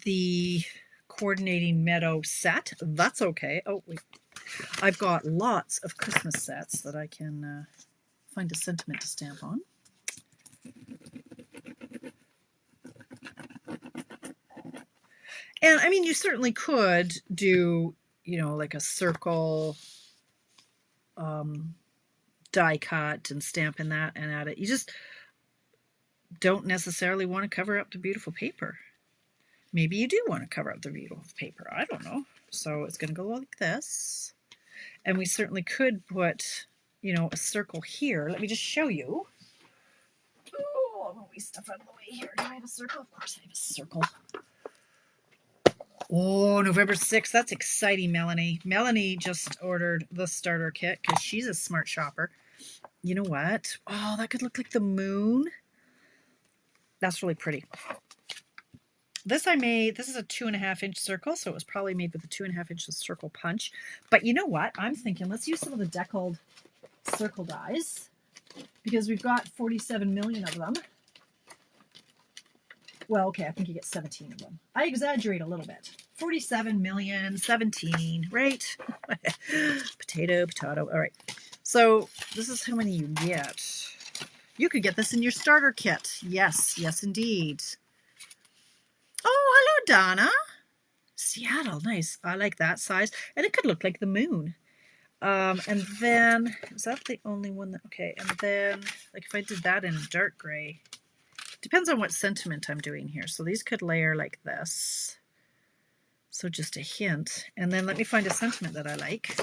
S1: the coordinating meadow set. That's okay. Oh, wait. I've got lots of Christmas sets that I can find a sentiment to stamp on. And I mean, you certainly could do, you know, like a circle die cut and stamp in that and add it. You just don't necessarily want to cover up the beautiful paper. Maybe you do want to cover up the beautiful paper. I don't know. So it's going to go like this. And we certainly could put, you know, a circle here. Let me just show you. Oh, I'm going to waste stuff out of the way here. Do I have a circle? Of course I have a circle. Oh, November 6th. That's exciting, Melanie. Melanie just ordered the starter kit because she's a smart shopper. You know what? Oh, that could look like the moon. That's really pretty. This I made, this is a 2.5-inch circle, so it was probably made with a 2.5-inch circle punch. But you know what? I'm thinking let's use some of the deckled circle dies because we've got 47 million of them. Well, okay, I think you get 17 of them. I exaggerate a little bit. 47 million, 17, right? Potato, potato. All right. So this is how many you get. You could get this in your starter kit. Yes, yes, indeed. Oh, hello, Donna. Seattle, nice. I like that size. And it could look like the moon. And then, is that the only one that, okay, and then, like if I did that in dark gray, depends on what sentiment I'm doing here. So these could layer like this. So just a hint. And then let me find a sentiment that I like.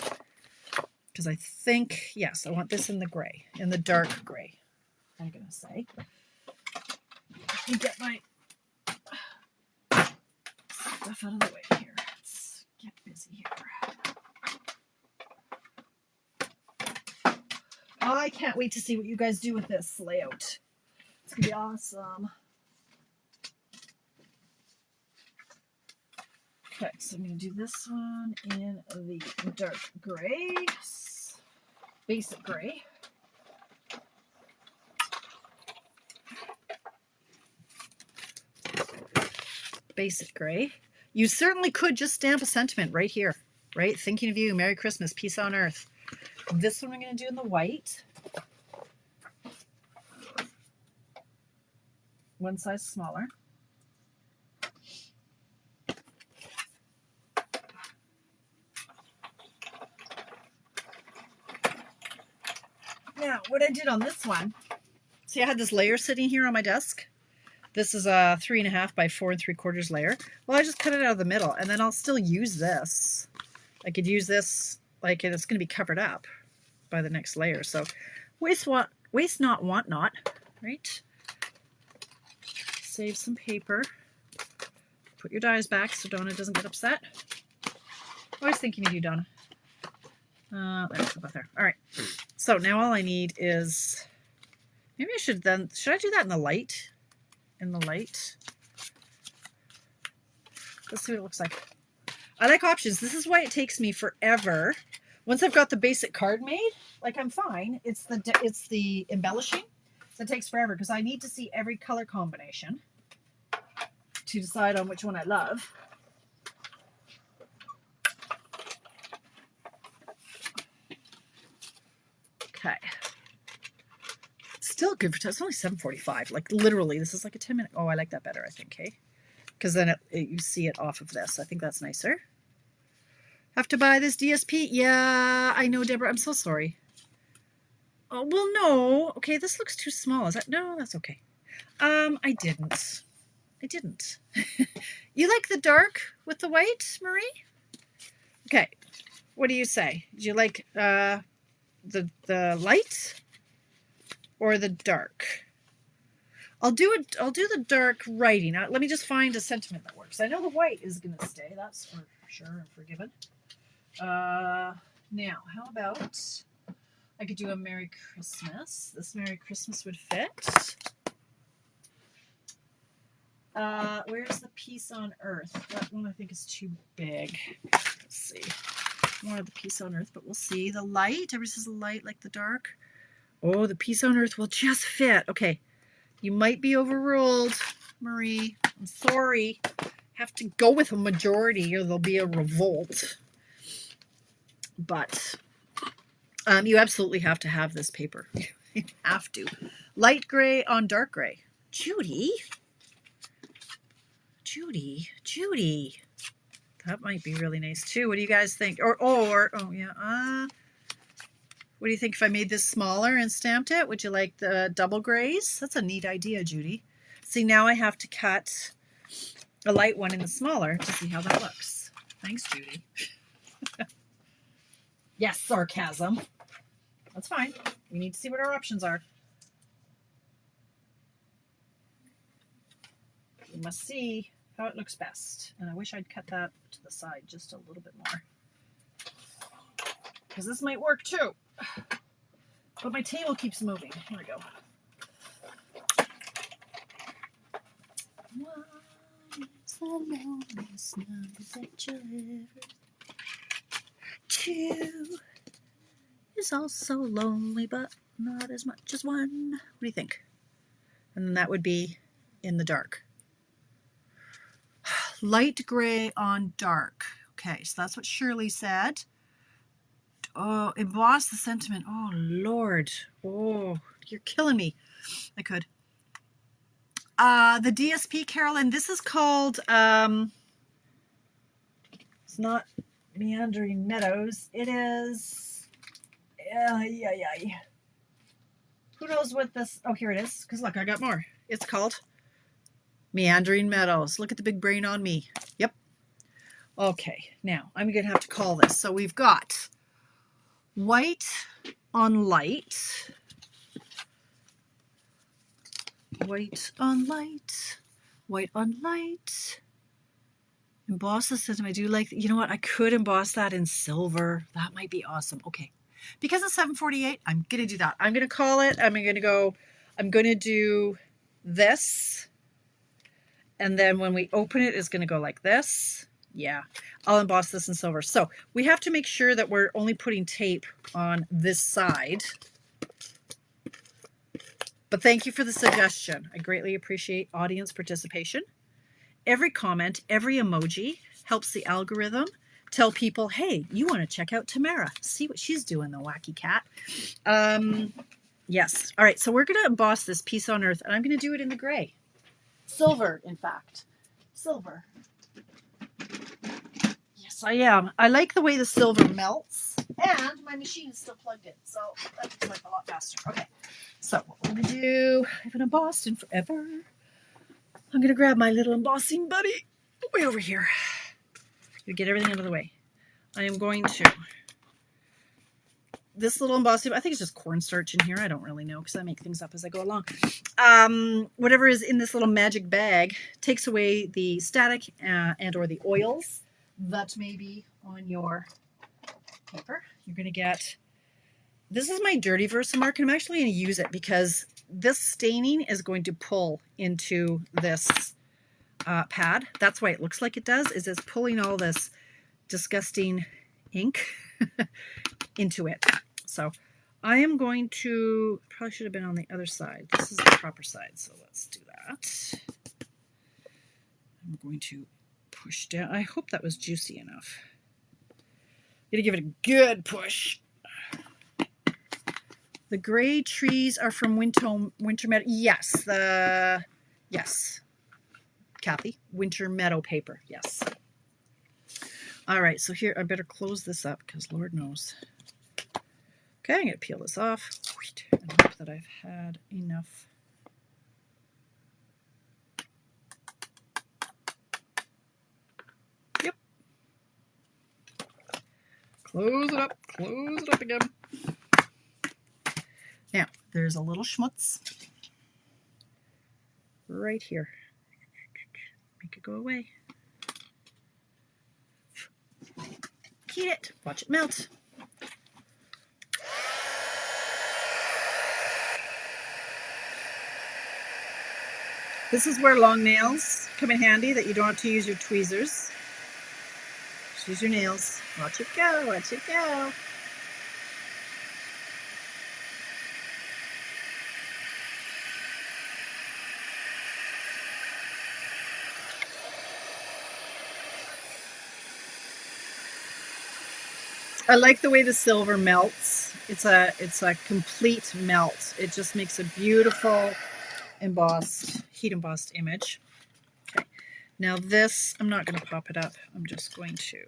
S1: Because I think, yes, I want this in the gray, in the dark gray, I'm going to say. Let me get my stuff out of the way here. Let's get busy here. Oh, I can't wait to see what you guys do with this layout. It's going to be awesome. Okay, so I'm going to do this one in the dark gray, basic gray. Basic gray. You certainly could just stamp a sentiment right here, right? Thinking of you, Merry Christmas, peace on earth. This one I'm going to do in the white. One size smaller. Now, what I did on this one, see I had this layer sitting here on my desk. This is a 3.5 by 4 3/4 layer. Well, I just cut it out of the middle, and then I'll still use this. I could use this, like it's going to be covered up by the next layer. So waste not, want not, right? Save some paper. Put your dies back so Donna doesn't get upset. Always thinking of you, Donna. There's about there. All right. So now all I need is, maybe I should then, should I do that in the light? In the light. Let's see what it looks like. I like options. This is why it takes me forever. Once I've got the basic card made, like I'm fine. It's the embellishing. So it takes forever because I need to see every color combination to decide on which one I love. Okay. Still good for time. It's only 7:45. Like literally, this is like a 10-minute. Oh, I like that better, I think, hey? Because then you see it off of this. I think that's nicer. Have to buy this DSP? Yeah, I know, Deborah. I'm so sorry. Oh, well, no. Okay, this looks too small. Is that? No, that's okay. I didn't. You like the dark with the white, Marie? Okay. What do you say? Do you like the light or the dark? I'll do the dark writing. Let me just find a sentiment that works. I know the white is going to stay. That's for sure and forgiven. Now, how about I could do a Merry Christmas. This Merry Christmas would fit. Where's the Peace on Earth? That one I think is too big. Let's see. More of the Peace on Earth, but we'll see. The light. Everybody says the light like the dark. Oh, the Peace on Earth will just fit. Okay. You might be overruled, Marie. I'm sorry. Have to go with a majority or there'll be a revolt. But you absolutely have to have this paper. You have to. Light gray on dark gray. Judy. That might be really nice too. What do you guys think? Oh yeah. What do you think if I made this smaller and stamped it? Would you like the double grays? That's a neat idea, Judy. See, now I have to cut a light one in the smaller to see how that looks. Thanks, Judy. Yes, sarcasm. That's fine. We need to see what our options are. We must see how it looks best. And I wish I'd cut that to the side just a little bit more. Because this might work too. But my table keeps moving. Here we go. One is the longest number that you ever. Two is also lonely, but not as much as one. What do you think? And then that would be in the dark. Light gray on dark. Okay, so that's what Shirley said. Oh, emboss the sentiment. Oh, Lord. Oh, you're killing me. I could. The DSP, Carolyn, this is called, it's not Meandering Meadows. It is, who knows what this, oh, here it is. Because look, I got more. It's called Meandering Meadows. Look at the big brain on me. Yep. Okay, now I'm going to have to call this. So we've got white on light, white on light, white on light. Emboss the system. I do like, you know what? I could emboss that in silver. That might be awesome. Okay. Because it's 7:48, I'm going to do that. I'm going to call it. I'm going to do this. And then when we open it, it's going to go like this. Yeah, I'll emboss this in silver. So we have to make sure that we're only putting tape on this side. But thank you for the suggestion. I greatly appreciate audience participation. Every comment, every emoji helps the algorithm tell people, hey, you want to check out Tamara. See what she's doing, the wacky cat. Yes. All right, so we're going to emboss this Peace on Earth, and I'm going to do it in the gray. Silver, in fact. Silver. Yes, I am. I like the way the silver melts, and my machine is still plugged in, so that makes life a lot faster. Okay, so what we're going to do, I haven't embossed in forever. I'm going to grab my little embossing buddy way over here. To get everything out of the way. I am going to, this little embossing, I think it's just cornstarch in here. I don't really know because I make things up as I go along. Whatever is in this little magic bag takes away the static and or the oils that may be on your paper. You're going to get, this is my dirty Versamark, and I'm actually going to use it because this staining is going to pull into this pad. That's why it looks like it does, is it's pulling all this disgusting ink into it. So I am going to, probably should have been on the other side. This is the proper side, so let's do that. I'm going to push down. I hope that was juicy enough. I'm going to give it a good push. The gray trees are from Winter Meadow. Yes, yes, Kathy, Winter Meadow paper. Yes. All right, so here I better close this up because Lord knows. Okay, I'm gonna peel this off and hope that I've had enough. Yep. Close it up again. Now, there's a little schmutz right here. Make it go away. Heat it. Watch it melt. This is where long nails come in handy, that you don't have to use your tweezers. Just use your nails. Watch it go. Watch it go. I like the way the silver melts. It's a complete melt. It just makes a beautiful embossed, heat embossed image. Okay. Now this, I'm not going to pop it up. I'm just going to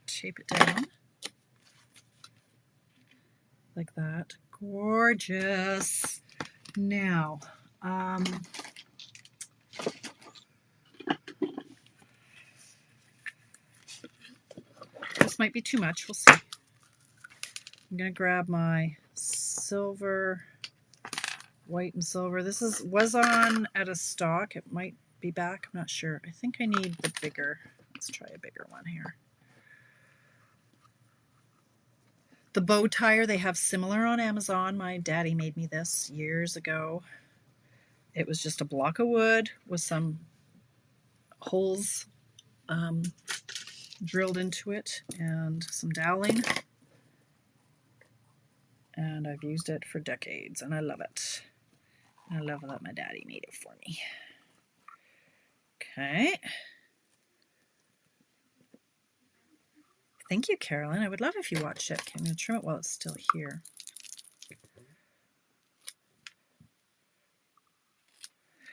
S1: tape it down like that. Gorgeous. Now, this might be too much. We'll see. I'm going to grab my silver, white and silver. This was on at a stock. It might be back. I'm not sure. I think I need the bigger. Let's try a bigger one here. The bow tire, they have similar on Amazon. My daddy made me this years ago. It was just a block of wood with some holes drilled into it and some doweling. And I've used it for decades and I love it. And I love that my daddy made it for me. Okay. Thank you, Carolyn. I would love if you watched it. Okay, I'm going to trim it while it's still here.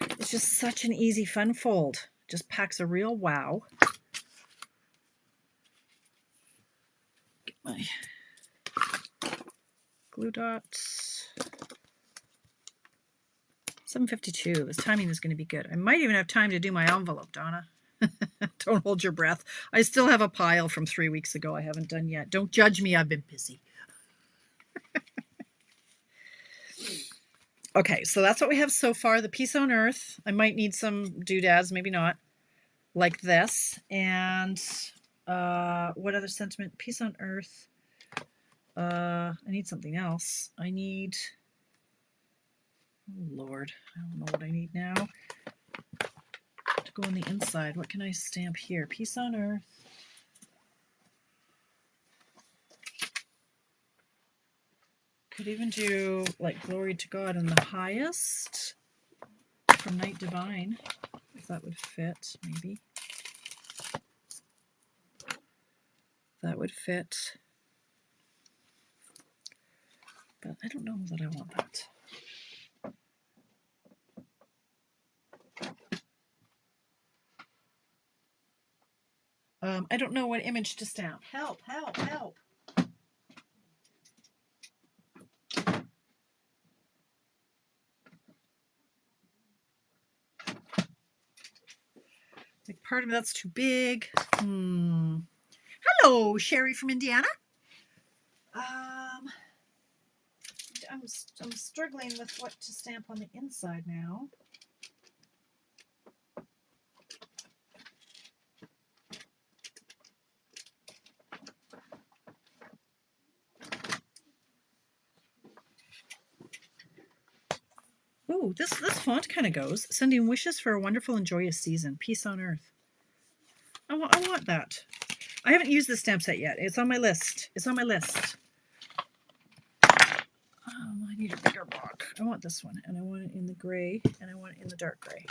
S1: It's just such an easy, fun fold. Just packs a real wow. Get my glue dots. 7:52. This timing is going to be good. I might even have time to do my envelope, Donna. Don't hold your breath. I still have a pile from 3 weeks ago I haven't done yet. Don't judge me. I've been busy. Okay, so that's what we have so far. The Peace on Earth. I might need some doodads, maybe not, like this. And what other sentiment? Peace on Earth. I need something else. I need... Oh, Lord. I don't know what I need now. To go on the inside. What can I stamp here? Peace on Earth. Could even do like Glory to God in the Highest from Night Divine, if that would fit, maybe. That would fit. But I don't know that I want that. I don't know what image to stamp. Help, help, help. Like part of that's too big. Hello, Sherry from Indiana. I'm struggling with what to stamp on the inside now. Ooh, this font kind of goes. Sending wishes for a wonderful and joyous season. Peace on Earth. I want that. I haven't used this stamp set yet. It's on my list. It's on my list. I need a bigger block. I want this one, and I want it in the gray, and I want it in the dark gray.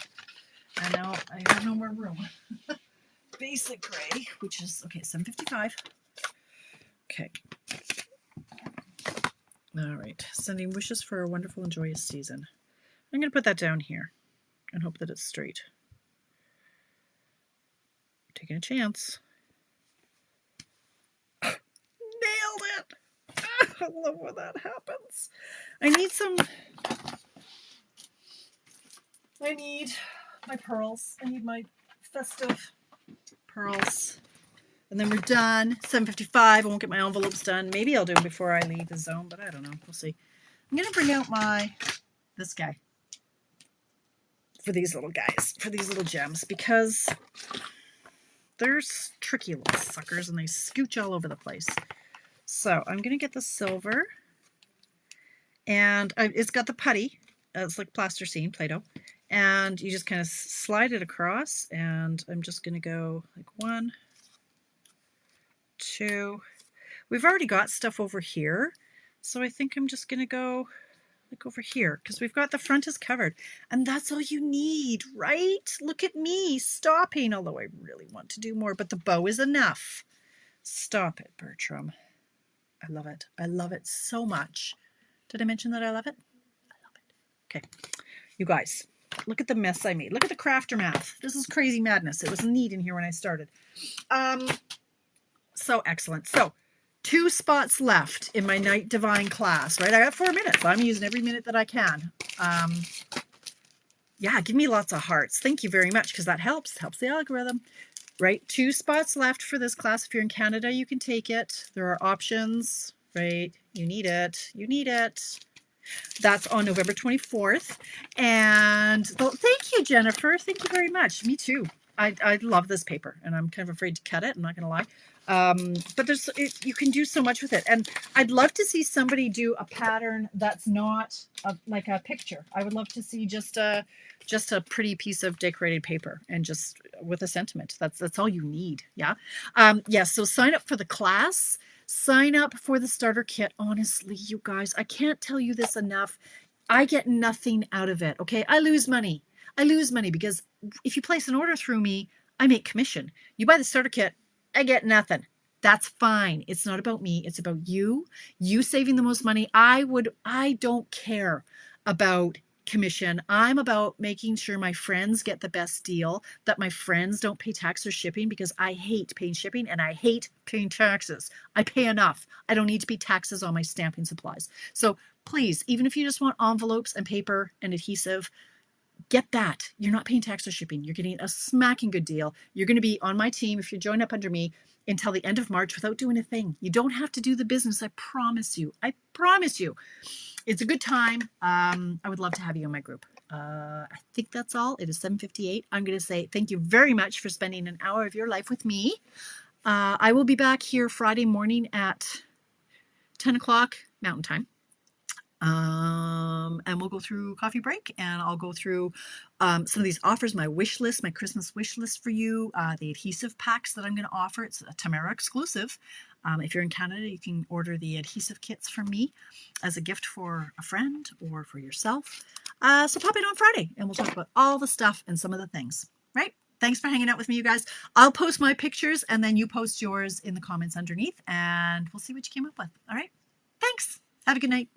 S1: And now I have no more room. Basic gray, which is, okay, 7:55. Okay. All right, sending wishes for a wonderful and joyous season. I'm going to put that down here and hope that it's straight. Taking a chance. Nailed it! I love when that happens. I need my pearls. I need my festive pearls. And then we're done. 7:55. I won't get my envelopes done. Maybe I'll do them before I leave the zone, but I don't know. We'll see. I'm going to bring out this guy for these little guys, for these little gems, because they're tricky little suckers and they scooch all over the place. So I'm going to get the silver, and it's got the putty. It's like plasticine, Play-Doh. And you just kind of slide it across, and I'm just going to go like 1, 2. We've already got stuff over here, so I think I'm just going to go like over here, because we've got the front is covered, and that's all you need, right? Look at me stopping, although I really want to do more, but the bow is enough. Stop it, Bertram. I love it. I love it so much. Did I mention that I love it? I love it. Okay, you guys, look at the mess I made. Look at the crafter math. This is crazy madness. It was neat in here when I started. So excellent. So 2 spots left in my Night Divine class, right? I got 4 minutes. I'm using every minute that I can. Yeah, give me lots of hearts. Thank you very much, because that helps the algorithm, right? 2 spots left for this class. If you're in Canada, you can take it. There are options, right? You need it. You need it. That's on November 24th. And well, thank you, Jennifer. Thank you very much. Me too. I love this paper, and I'm kind of afraid to cut it. I'm not going to lie. But you can do so much with it. And I'd love to see somebody do a pattern that's not like a picture. I would love to see just a pretty piece of decorated paper, and just with a sentiment. That's all you need. Yeah. Yeah. So sign up for the class. Sign up for the starter kit. Honestly, you guys, I can't tell you this enough. I get nothing out of it. Okay. I lose money. Because if you place an order through me, I make commission. You buy the starter kit, I get nothing. That's fine. It's not about me. It's about you saving the most money. I don't care about commission. I'm about making sure my friends get the best deal, that my friends don't pay tax or shipping, because I hate paying shipping and I hate paying taxes. I pay enough. I don't need to pay taxes on my stamping supplies. So please, even if you just want envelopes and paper and adhesive, get that. You're not paying tax or shipping. You're getting a smacking good deal. You're going to be on my team if you join up under me until the end of March without doing a thing. You don't have to do the business. I promise you. I promise you. It's a good time. I would love to have you in my group. I think that's all. It is 7:58. I'm going to say thank you very much for spending an hour of your life with me. I will be back here Friday morning at 10 o'clock Mountain Time. And we'll go through coffee break, and I'll go through some of these offers, my wish list, my Christmas wish list for you, the adhesive packs that I'm going to offer. It's a Tamara exclusive. If you're in Canada, you can order the adhesive kits from me as a gift for a friend or for yourself. So pop in on Friday, and we'll talk about all the stuff and some of the things, right? Thanks for hanging out with me, you guys. I'll post my pictures, and then you post yours in the comments underneath, and we'll see what you came up with. All right? Thanks. Have a good night.